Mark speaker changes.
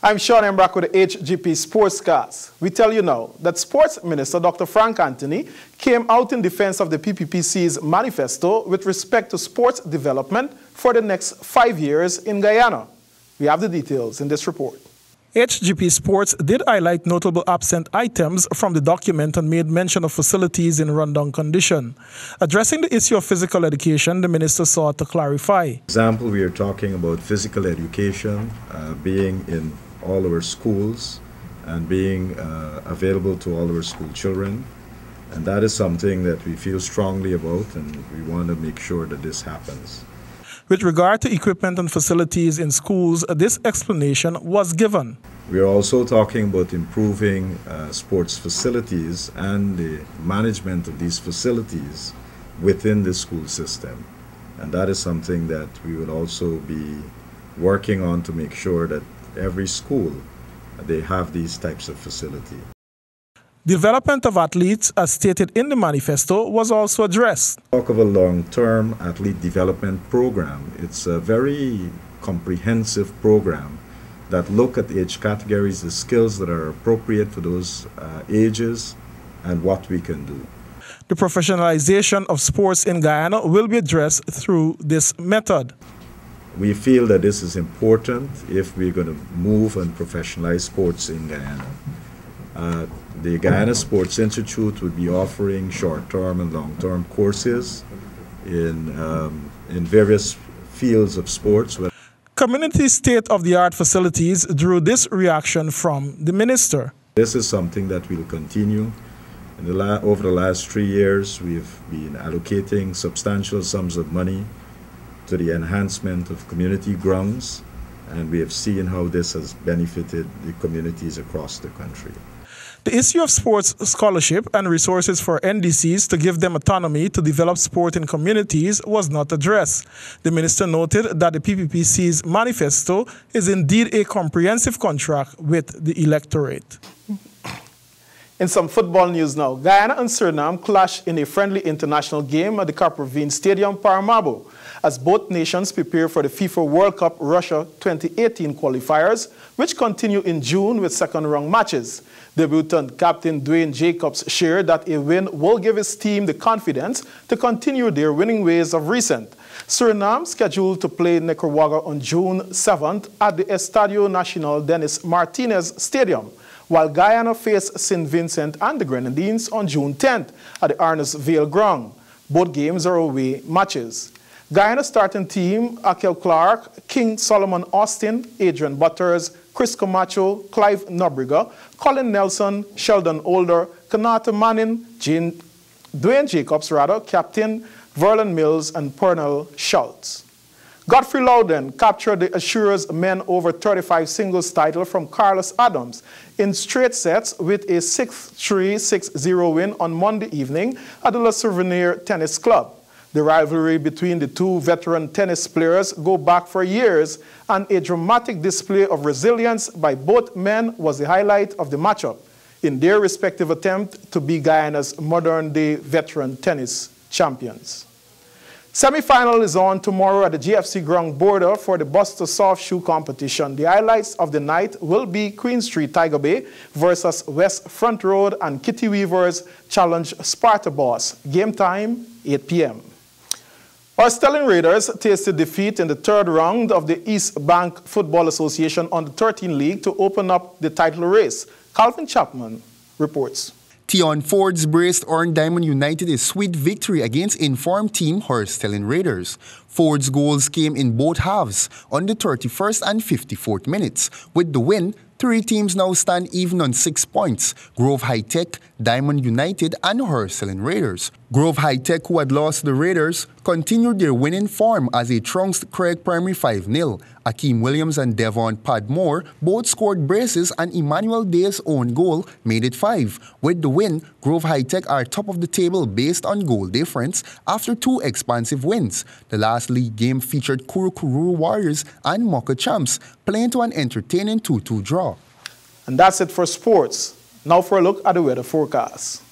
Speaker 1: I'm Sean Embrack with the HGP Sportscast. We tell you now that Sports Minister Dr. Frank Anthony came out in defense of the PPPC's manifesto with respect to sports development for the next 5 years in Guyana. We have the details in this report. HGP Sports did highlight notable absent items from the document and made mention of facilities in rundown condition. Addressing the issue of physical education, the minister sought to clarify.
Speaker 2: For example, we are talking about physical education being in all our schools and being available to all our school children. And that is something that we feel strongly about, and we want to make sure that this happens.
Speaker 1: With regard to equipment and facilities in schools, this explanation was given.
Speaker 2: We are also talking about improving sports facilities and the management of these facilities within the school system. And that is something that we will also be working on to make sure that every school, they have these types of facilities.
Speaker 1: Development of athletes, as stated in the manifesto, was also addressed.
Speaker 2: Talk of a long-term athlete development program. It's a very comprehensive program that look at age categories, the skills that are appropriate for those ages, and what we can do.
Speaker 1: The professionalization of sports in Guyana will be addressed through this method.
Speaker 2: We feel that this is important if we're going to move and professionalize sports in Guyana. The Guyana Sports Institute would be offering short-term and long-term courses in various fields of sports.
Speaker 1: Community state-of-the-art facilities drew this reaction from the minister.
Speaker 2: This is something that will continue. Over the last 3 years, we've been allocating substantial sums of money to the enhancement of community grounds, and we have seen how this has benefited the communities across the country.
Speaker 1: The issue of sports scholarship and resources for NDCs to give them autonomy to develop sport in communities was not addressed. The minister noted that the PPPC's manifesto is indeed a comprehensive contract with the electorate. In some football news now, Guyana and Suriname clashed in a friendly international game at the Capricorn Stadium, Paramaribo, as both nations prepare for the FIFA World Cup Russia 2018 qualifiers, which continue in June with second-round matches. Debutant captain Dwayne Jacobs shared that a win will give his team the confidence to continue their winning ways of recent. Suriname scheduled to play Nicaragua on June 7th at the Estadio Nacional Dennis Martinez Stadium, while Guyana face St. Vincent and the Grenadines on June 10th at the Arnes Vale ground. Both games are away matches. Guyana starting team: Akel Clark, King Solomon Austin, Adrian Butters, Chris Camacho, Clive Nobriga, Colin Nelson, Sheldon Older, Kanata Manning, Dwayne Jacobs, Captain Verlon Mills, and Pernell Schultz. Godfrey Loudon captured the Assurers men over 35 singles title from Carlos Adams in straight sets with a 6-3, 6-0 win on Monday evening at the Le Souvenir Tennis Club. The rivalry between the two veteran tennis players go back for years, and a dramatic display of resilience by both men was the highlight of the matchup in their respective attempt to be Guyana's modern-day veteran tennis champions. Semi-final is on tomorrow at the GFC Ground border for the Buster Soft Shoe competition. The highlights of the night will be Queen Street Tiger Bay versus West Front Road, and Kitty Weavers challenge Sparta Boss. Game time, 8 p.m. Our Stelling Raiders tasted defeat in the third round of the East Bank Football Association Under-13 League to open up the title race. Calvin Chapman reports.
Speaker 3: Tion Ford's braced earned Diamond United a sweet victory against informed team Stelling Raiders. Ford's goals came in both halves on the 31st and 54th minutes. With the win, 3 teams now stand even on 6 points: Grove High Tech, Diamond United, and Stelling Raiders. Grove High Tech, who had lost the Raiders, continued their winning form as they trounced Craig Primary 5-0. Akeem Williams and Devon Padmore both scored braces, and Emmanuel Day's own goal made it 5. With the win, Grove High Tech are top of the table based on goal difference after 2 expansive wins. The last league game featured Kurukuru Warriors and Mocha Champs playing to an entertaining 2-2 draw.
Speaker 1: And that's it for sports. Now for a look at the weather forecast.